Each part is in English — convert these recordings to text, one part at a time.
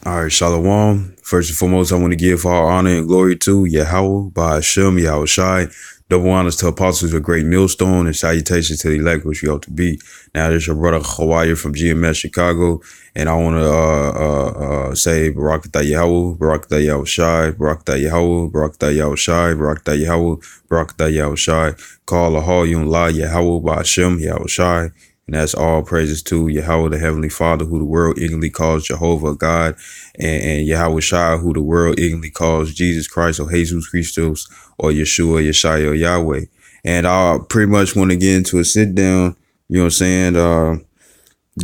All right, Shalom. First and foremost, I want to give all honor and glory to Yahweh, by Hashem, Yahweh Shai. Double honors to apostles of Great Millstone and salutations to the elect, which we ought to be. Now, this is your brother Hawaii from GMS Chicago, and I want to say Barakatah Yahweh, Barakatah Yahweh Shai, Barakatah Yahweh, Barakatah Yahweh Shai, Barakatah Yahweh, Barakatah Yahweh Shai. Call Lahal Yun La Yahweh by Hashem, Yahweh Shai. And that's all praises to Yahweh, the Heavenly Father, who the world ignorantly calls Jehovah God, and Yahweh Shai, who the world ignorantly calls Jesus Christ or Jesus Christos or Yeshua, Yeshai, or Yahweh. And I pretty much want to get into a sit down, you know what I'm saying,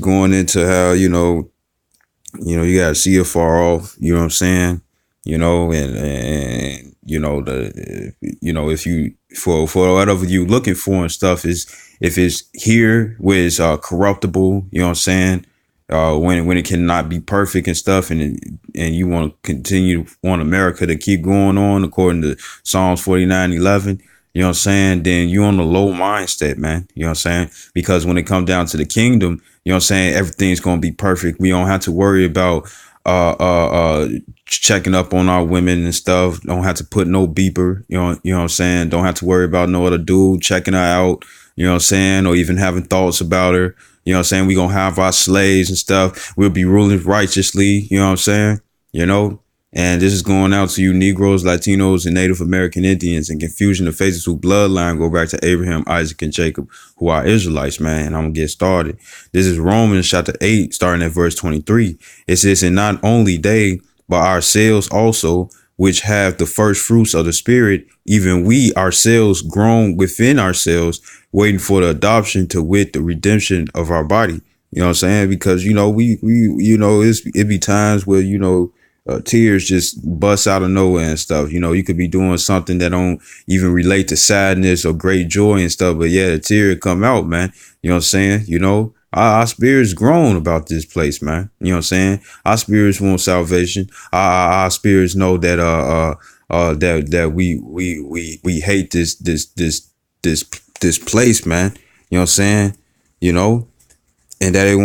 going into how, you got to see it far off, you know what I'm saying, and if you, for whatever you looking for and stuff is, if it's here where it's corruptible, you know what I'm saying, when it cannot be perfect and stuff, and you want to want America to keep going on according to Psalms 49:11, you know what I'm saying, then you on the low mindset, man. You know what I'm saying? Because when it comes down to the kingdom, you know what I'm saying, everything's gonna be perfect. We don't have to worry about checking up on our women and stuff. Don't have to put no beeper, you know what I'm saying? Don't have to worry about no other dude checking her out, you know what I'm saying, or even having thoughts about her. You know what I'm saying? We gonna have our slaves and stuff. We'll be ruling righteously, you know what I'm saying? You know? And this is going out to you Negroes, Latinos, and Native American Indians, and confusion of faces whose bloodline go back to Abraham, Isaac, and Jacob, who are Israelites, man. And I'm going to get started. This is Romans chapter 8, starting at verse 23. It says, and not only they, but ourselves also, which have the first fruits of the Spirit, even we ourselves grown within ourselves, waiting for the adoption, to wit, the redemption of our body. You know what I'm saying? Because, it be times where, tears just bust out of nowhere and stuff. You could be doing something that don't even relate to sadness or great joy and stuff, but yeah, the tear come out, man. You know what I'm saying? Our spirits grown about this place, man. You know what I'm saying? Our spirits want salvation. Our spirits know that that we hate this place, man. You know what I'm saying? You know, and that it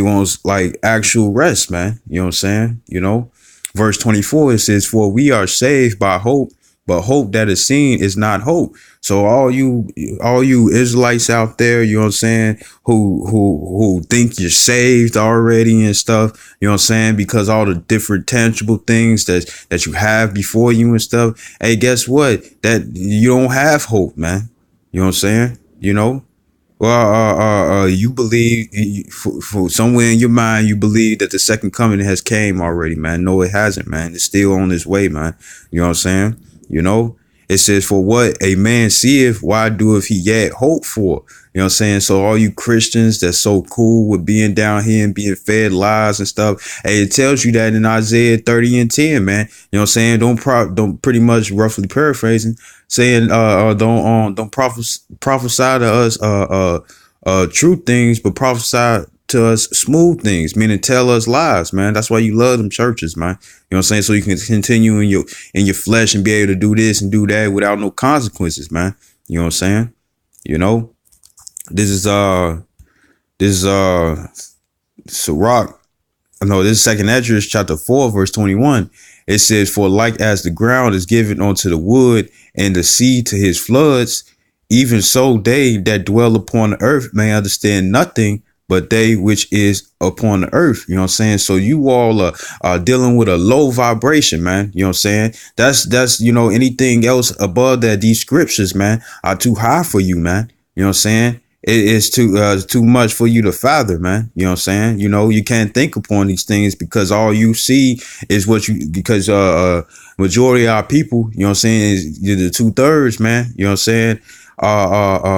wants like actual rest, man. You know what I'm saying? Verse 24, it says, for we are saved by hope, but hope that is seen is not hope. So all you Israelites out there, you know what I'm saying, who think you're saved already and stuff, you know what I'm saying, because all the different tangible things that you have before you and stuff. Hey, guess what? That you don't have hope, man. You know what I'm saying? Well, you believe for somewhere in your mind, you believe that the second coming has came already, man. No, it hasn't, man. It's still on its way, man. You know what I'm saying? It says, for what a man seeth, why doeth he yet hope for? You know what I'm saying? So all you Christians that's so cool with being down here and being fed lies and stuff, hey, it tells you that in Isaiah 30:10, man. You know what I'm saying? Don't pretty much roughly paraphrasing, saying don't prophesy to us true things, but prophesy to us smooth things, meaning tell us lies, man. That's why you love them churches, man. You know what I'm saying? So you can continue in your flesh and be able to do this and do that without no consequences, man. You know what I'm saying? You know, this is Sirach. No, this is Second Esdras chapter 4, verse 21. It says, for like as the ground is given unto the wood and the sea to his floods, even so they that dwell upon the earth may understand nothing, but they which is upon the earth. You know what I'm saying? So you all are dealing with a low vibration, man. You know what I'm saying? That's anything else above that, these scriptures, man, are too high for you, man. You know what I'm saying? It's too much for you to fathom, man. You know what I'm saying? You can't think upon these things because all you see is because majority of our people, you know what I'm saying, is the 2/3, man. You know what I'm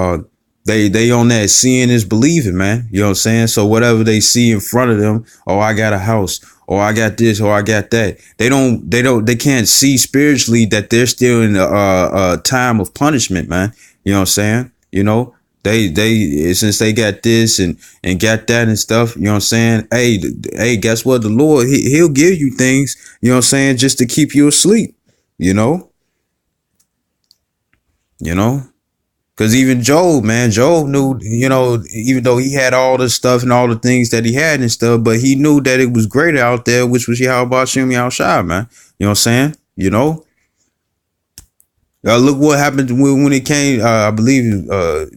saying? They on that seeing is believing, man. You know what I'm saying? So whatever they see in front of them, oh, I got a house, or I got this, or I got that. They can't see spiritually that they're still in a time of punishment, man. You know what I'm saying? They since they got this and got that and stuff, you know what I'm saying? Hey, guess what? The Lord, he'll give you things, you know what I'm saying, just to keep you asleep, you know? You know? Cause even Job, man, Job knew, even though he had all the stuff and all the things that he had and stuff, but he knew that it was greater out there, which was Yahweh Shem Yahushua, man. You know what I'm saying? Look what happened when it came. I believe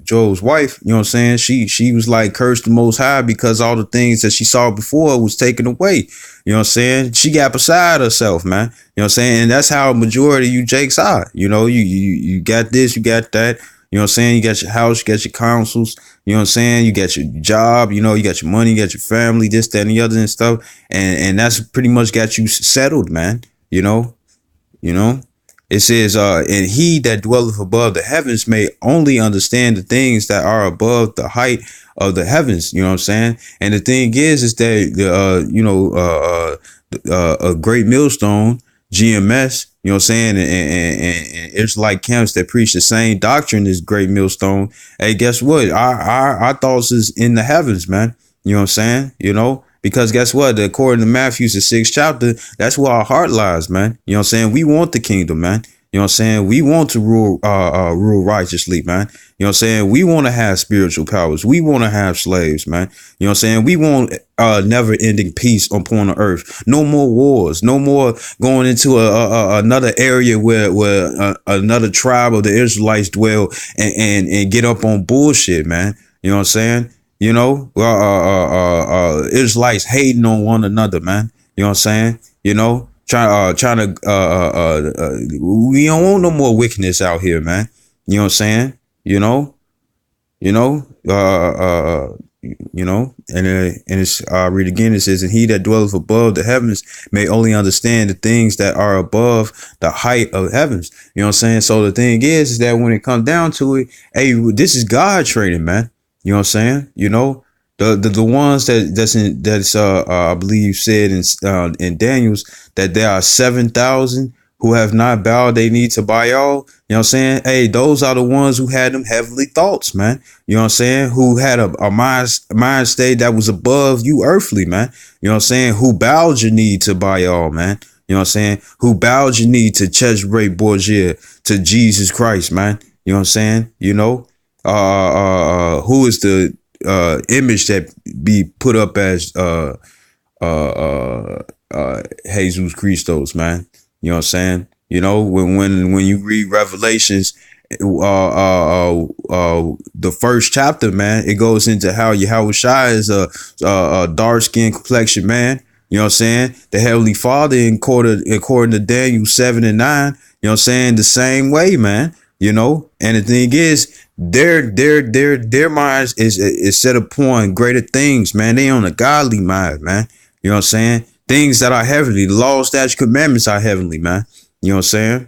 Job's wife. You know what I'm saying? She was like cursed the Most High because all the things that she saw before was taken away. You know what I'm saying? She got beside herself, man. You know what I'm saying? And that's how a majority of you Jakes are. You got this, you got that. You know what I'm saying? You got your house, you got your councils. You know what I'm saying? You got your job. You got your money, you got your family, this, that, and the other and stuff. And that's pretty much got you settled, man. You know. It says, and he that dwelleth above the heavens may only understand the things that are above the height of the heavens. You know what I'm saying? And the thing is that, a great millstone, GMS, you know what I'm saying? And it's like camps that preach the same doctrine as great millstone. Hey, guess what? Our thoughts is in the heavens, man. You know what I'm saying? Because guess what? According to Matthew, the 6th chapter, that's where our heart lies, man. You know what I'm saying? We want the kingdom, man. You know what I'm saying? We want to rule righteously, man. You know what I'm saying? We want to have spiritual powers. We want to have slaves, man. You know what I'm saying? We want never ending peace upon the earth. No more wars. No more going into another area where another tribe of the Israelites dwell and get up on bullshit, man. You know what I'm saying? Israelites hating on one another, man. You know what I'm saying? Trying to we don't want no more wickedness out here, man. You know what I'm saying? And it's read again. It says, and he that dwelleth above the heavens may only understand the things that are above the height of heavens. You know what I'm saying? So the thing is that when it comes down to it, hey, this is God training, man. You know what I'm saying? The ones that's I believe said in Daniel's that there are 7,000 who have not bowed their knee to Baal. You know what I'm saying? Hey, those are the ones who had them heavenly thoughts, man. You know what I'm saying? Who had a mind state that was above you earthly, man. You know what I'm saying? Who bowed your knee to Baal, man. You know what I'm saying? Who bowed your knee to Chesre Borgia, to Jesus Christ, man. You know what I'm saying? Who is the image that be put up as Jesus Christos, man. You know what I'm saying? When you read Revelations, the first chapter, man, it goes into how Yahushua is a dark skinned complexion man. You know what I'm saying? The Heavenly Father, according to Daniel 7 and 9, you know what I'm saying? The same way, man. And the thing is, their minds is set upon greater things, man. They on a godly mind, man. You know what I'm saying? Things that are heavenly, the law, statutes, commandments are heavenly, man. You know what I'm saying?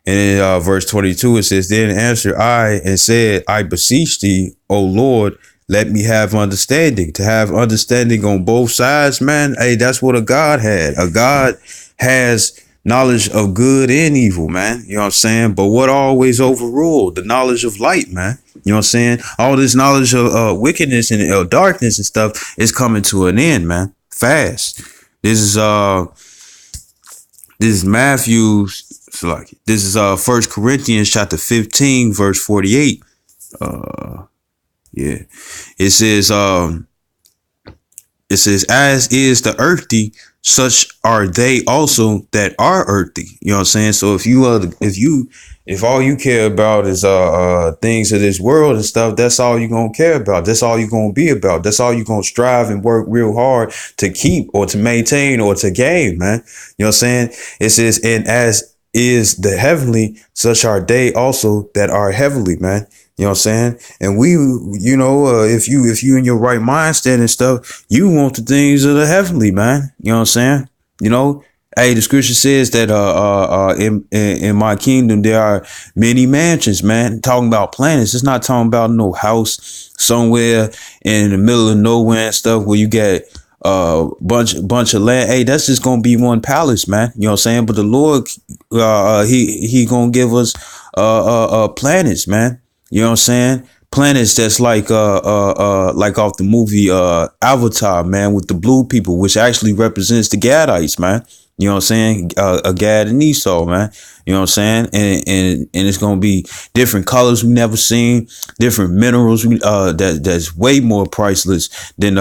And in verse 22, it says, then answered I and said, I beseech thee, O Lord, let me have understanding. To have understanding on both sides, man. Hey, that's what a God had. A God has knowledge of good and evil, man. You know what I'm saying? But what always overruled? The knowledge of light, man. You know what I'm saying? All this knowledge of wickedness and darkness and stuff is coming to an end, man. Fast. This is Matthew's. This is 1 Corinthians chapter 15, verse 48. Yeah, it says, as is the earthy, such are they also that are earthy. You know what I'm saying? So if all you care about is things of this world and stuff, that's all you're gonna care about. That's all you're gonna be about. That's all you're gonna strive and work real hard to keep or to maintain or to gain, man. You know what I'm saying? It says, and as is the heavenly, such are they also that are heavenly, man. You know what I'm saying? And we, if you in your right mindset and stuff, you want the things of the heavenly, man. You know what I'm saying? Hey, the scripture says that in my kingdom there are many mansions, man. Talking about planets. It's not talking about no house somewhere in the middle of nowhere and stuff where you get bunch of land. Hey, that's just gonna be one palace, man. You know what I'm saying? But the Lord, he gonna give us planets, man. You know what I'm saying? planets that's like off the movie Avatar, man, with the blue people, which actually represents the Gadites, man. You know what I'm saying? Gad and Esau, man. You know what I'm saying? And it's gonna be different colors we never seen, different minerals that's way more priceless than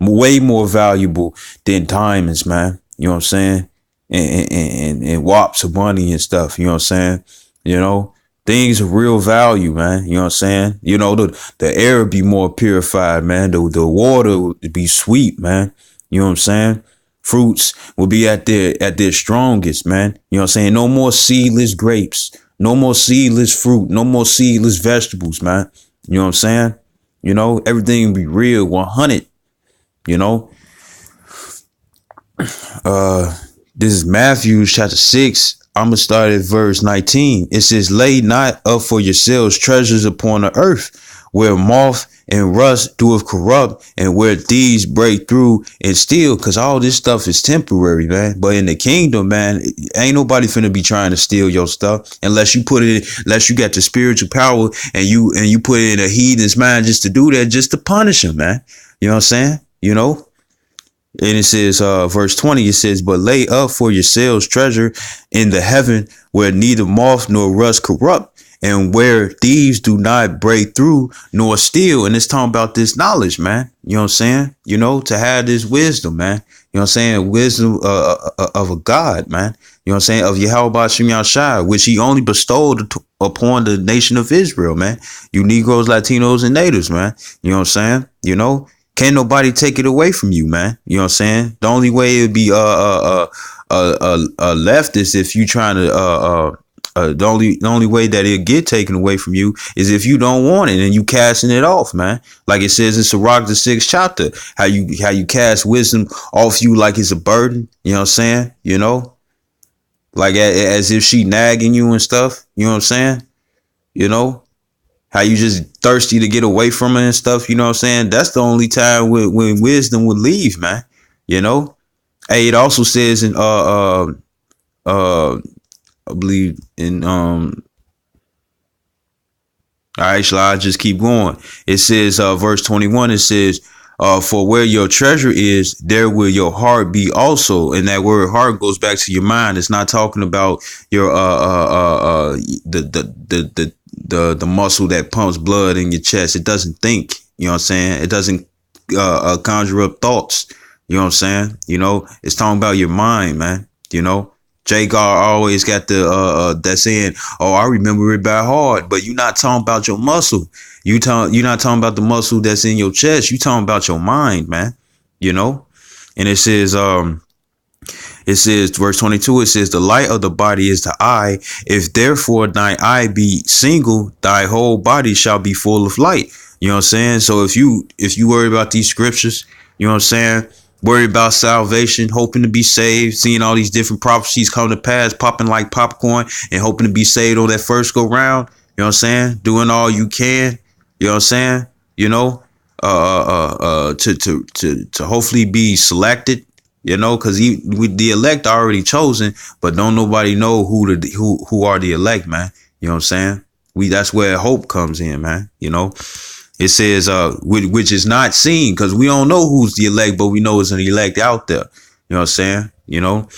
way more valuable than diamonds, man. You know what I'm saying? And wops of money and stuff. You know what I'm saying? You know, things of real value, man. You know what I'm saying? You know, the air would be more purified, man. The water would be sweet, man. You know what I'm saying? Fruits will be at their strongest, man. You know what I'm saying? No more seedless grapes. No more seedless fruit. No more seedless vegetables, man. You know what I'm saying? You know, everything will be real, 100. You know, this is Matthew chapter 6. I'm going to start at verse 19. It says, lay not up for yourselves treasures upon the earth, where moth and rust doeth corrupt, and where thieves break through and steal, because all this stuff is temporary, man. But in the kingdom, man, ain't nobody finna be trying to steal your stuff unless you got the spiritual power and you put it in a heathen's mind just to do that, just to punish him, man. You know what I'm saying? You know? And it says, verse 20, it says, but lay up for yourselves treasure in the heaven, where neither moth nor rust corrupt, and where thieves do not break through nor steal. And it's talking about this knowledge, man. You know what I'm saying? You know, to have this wisdom, man. You know what I'm saying? Wisdom of a God, man. You know what I'm saying? Of Yahweh Shem Yahshai, which he only bestowed upon the nation of Israel, man. You Negroes, Latinos, and natives, man. You know what I'm saying? You know? Can't nobody take it away from you, man. You know what I'm saying? The only way it would be leftist if you trying to the only way that it'll get taken away from you is if you don't want it and you casting it off, man. Like it says in Sirach, the 6th chapter, how you cast wisdom off you like it's a burden. You know what I'm saying? You know, like as if she nagging you and stuff. You know what I'm saying? You know. How you just thirsty to get away from it and stuff, you know what I'm saying? That's the only time when wisdom would leave, man. You know? Hey, it also says in I believe in actually I'll just keep going. It says verse 21, it says, for where your treasure is, there will your heart be also. And that word heart goes back to your mind. It's not talking about your the muscle that pumps blood in your chest. It doesn't think, you know what I'm saying? It doesn't conjure up thoughts. You know what I'm saying? You know, it's talking about your mind, man. You know, Jay Gar always got the that saying, oh, I remember it by heart, but you're not talking about your muscle. You're not talking about the muscle that's in your chest. You talking about your mind, man. You know? And it says verse 22, it says, the light of the body is the eye. If therefore thine eye be single, thy whole body shall be full of light. You know what I'm saying? So if you worry about these scriptures, you know what I'm saying? Worry about salvation, hoping to be saved, seeing all these different prophecies come to pass, popping like popcorn and hoping to be saved on that first go round. You know what I'm saying? Doing all you can. You know what I'm saying? You know, to hopefully be selected. You know, because the elect are already chosen, but don't nobody know who are the elect, man. You know what I'm saying? That's where hope comes in, man. You know, it says which is not seen, because we don't know who's the elect, but we know it's an elect out there. You know what I'm saying? You know,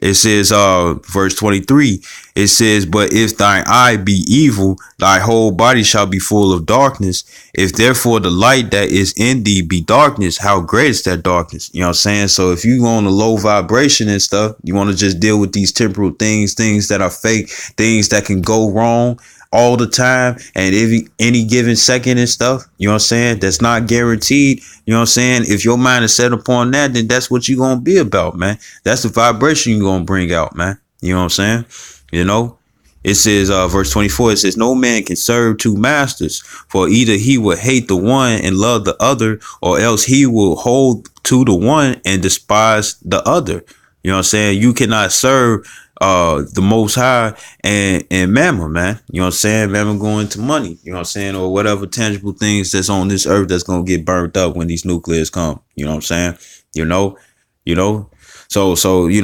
it says verse 23, it says, but if thine eye be evil, thy whole body shall be full of darkness. If therefore the light that is in thee be darkness, how great is that darkness? You know what I'm saying? So if you go on a low vibration and stuff, you want to just deal with these temporal things that are fake, things that can go wrong all the time, and any given second and stuff, you know what I'm saying? That's not guaranteed. You know what I'm saying? If your mind is set upon that, then that's what you're going to be about, man. That's the vibration you're going to bring out, man. You know what I'm saying? You know, it says, verse 24, it says, no man can serve two masters, for either he will hate the one and love the other, or else he will hold to the one and despise the other. You know what I'm saying? You cannot serve the Most High and mammon, man. You know what I'm saying? Mammon going to money, you know what I'm saying? Or whatever tangible things that's on this earth that's going to get burnt up when these nuclears come. You know what I'm saying? You know, So you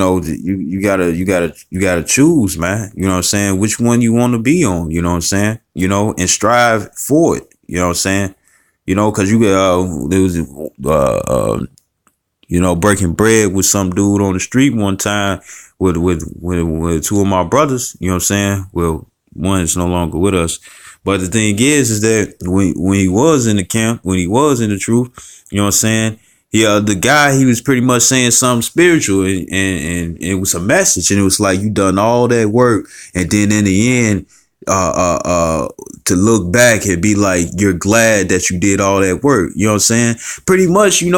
gotta choose, man. You know what I'm saying? Which one you want to be on? You know what I'm saying? And strive for it. You know what I'm saying? Because you get there was breaking bread with some dude on the street one time with two of my brothers. You know what I'm saying? Well, one is no longer with us, but the thing is that when he was in the camp, when he was in the truth, you know what I'm saying? The guy, he was pretty much saying something spiritual, and it was a message, and it was like, you done all that work, and then in the end, to look back and be like, you're glad that you did all that work. You know what I'm saying? Pretty much, you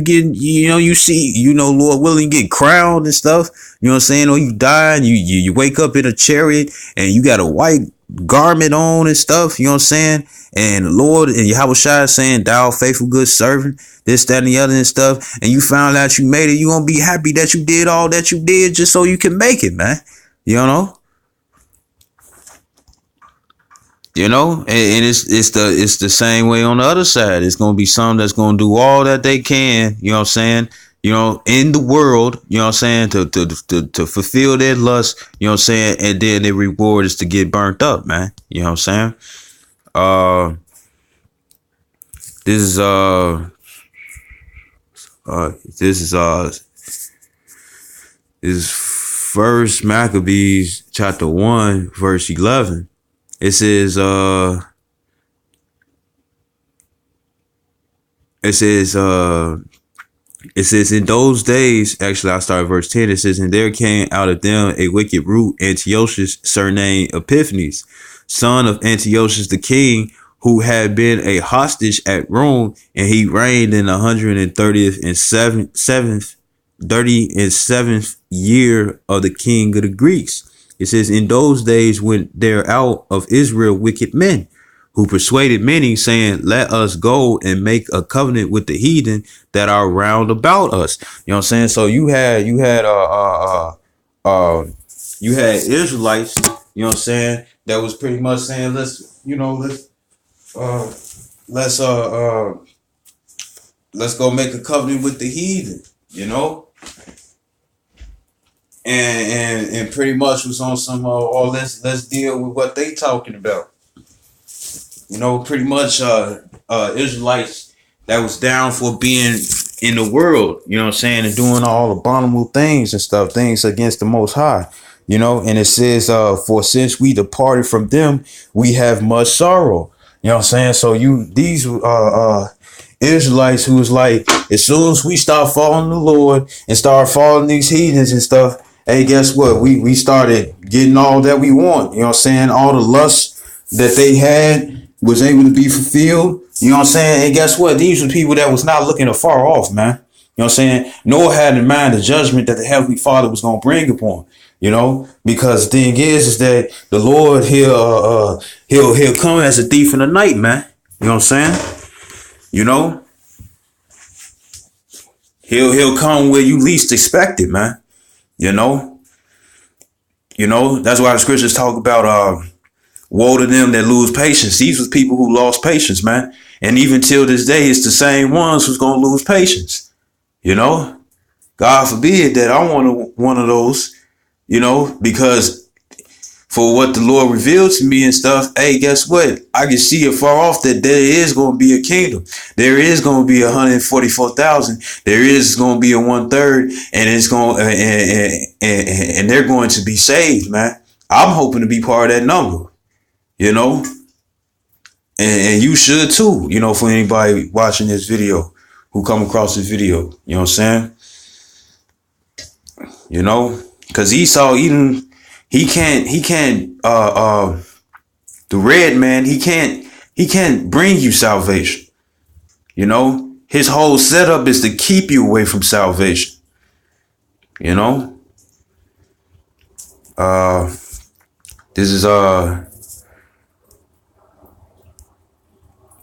get, you see, Lord willing, get crowned and stuff. You know what I'm saying? Or you die and you wake up in a chariot and you got a white garment on and stuff. You know what I'm saying? And the Lord and Yahushua saying, thou faithful good servant, this, that, and the other and stuff. And you found out you made it. You gonna be happy that you did all that you did just so you can make it, man. You know? And it's the same way on the other side. It's gonna be some that's gonna do all that they can, you know what I'm saying, in the world, you know what I'm saying, to fulfill their lust, you know what I'm saying, and then the reward is to get burnt up, man. You know what I'm saying? This is First Maccabees chapter 1 verse 11. It says, in those days, actually, I started verse 10. It says, and there came out of them a wicked root, Antiochus, surnamed Epiphanes, son of Antiochus the king, who had been a hostage at Rome, and he reigned in 37th year of the king of the Greeks. It says, in those days went there out of Israel wicked men, who persuaded many, saying, let us go and make a covenant with the heathen that are round about us. You know what I'm saying? So you had Israelites, you know what I'm saying, that was pretty much saying, let's go make a covenant with the heathen, and pretty much was on some let's deal with what they talking about. Pretty much Israelites that was down for being in the world, you know what I'm saying, and doing all abominable things and stuff, things against the Most High, and it says, for since we departed from them, we have much sorrow. You know what I'm saying? So these Israelites who was like, as soon as we start following the Lord and start following these heathens and stuff, hey, guess what? We started getting all that we want. You know what I'm saying? All the lust that they had was able to be fulfilled. You know what I'm saying? And guess what? These were people that was not looking afar off, man. You know what I'm saying? Nor had in mind the judgment that the Heavenly Father was going to bring upon, because the thing is that the Lord, he'll come as a thief in the night, man. You know what I'm saying? He'll come where you least expect it, man. That's why the scriptures talk about woe to them that lose patience. These was people who lost patience, man. And even till this day, it's the same ones who's gonna lose patience. God forbid that I want one of those, because for what the Lord revealed to me and stuff, hey, guess what? I can see it far off that there is going to be a kingdom. There is going to be 144,000. There is going to be a 1/3, and it's going and they're going to be saved, man. I'm hoping to be part of that number, and you should too, for anybody watching this video who come across this video, you know what I'm saying? Because Esau eating. He can't, the red man, he can't bring you salvation. His whole setup is to keep you away from salvation. This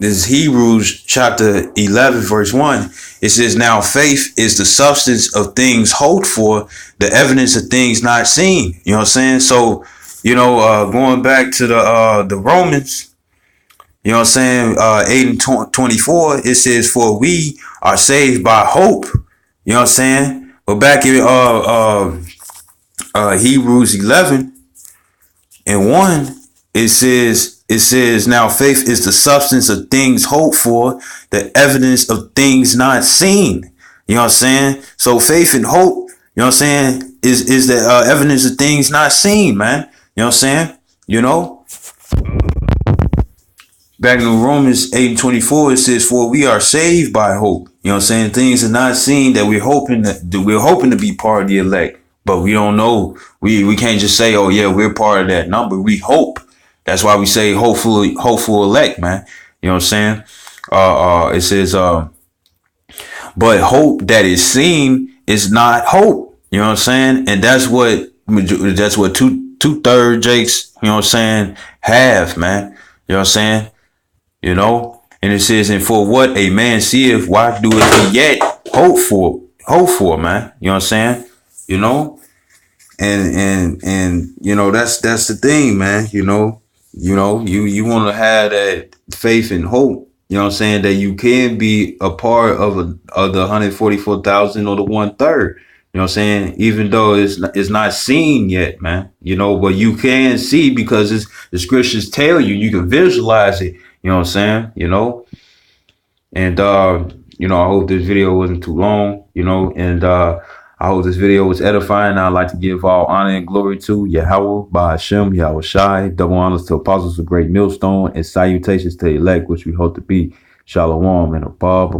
is Hebrews chapter 11, verse 1. It says, now faith is the substance of things hoped for, the evidence of things not seen. You know what I'm saying? So, going back to the Romans, you know what I'm saying? 8 and 24, it says, for we are saved by hope. You know what I'm saying? But back in Hebrews 11:1, it says now faith is the substance of things hoped for, the evidence of things not seen. You know what I'm saying? So faith and hope, you know what I'm saying, is the evidence of things not seen, man. You know what I'm saying? You know, back in Romans 8:24, it says, "For we are saved by hope." You know what I'm saying? Things are not seen that we're hoping to be part of the elect, but we don't know. We can't just say, "Oh yeah, we're part of that number." We hope. That's why we say hopeful elect, man. You know what I'm saying? It says, but hope that is seen is not hope. You know what I'm saying? And that's what two-third Jakes, you know what I'm saying, have, man. You know what I'm saying? You know? And it says, and for what a man seeth, why doeth he yet hope for? Hope for, man. You know what I'm saying? You know? And you know, that's the thing, man. You want to have that faith and hope, you know what I'm saying, that you can be a part of the 144,000 or the 1/3. You know what I'm saying? Even though it's not seen yet, man. You know, but you can see because the scriptures tell you can visualize it. You know what I'm saying? You know, and I hope this video wasn't too long. You know, and I hope this video was edifying. I'd like to give all honor and glory to Yahweh, by Hashem, Yahweh Shai. Double honors to apostles of great millstone, and salutations to the elect, which we hope to be. Shalom and above.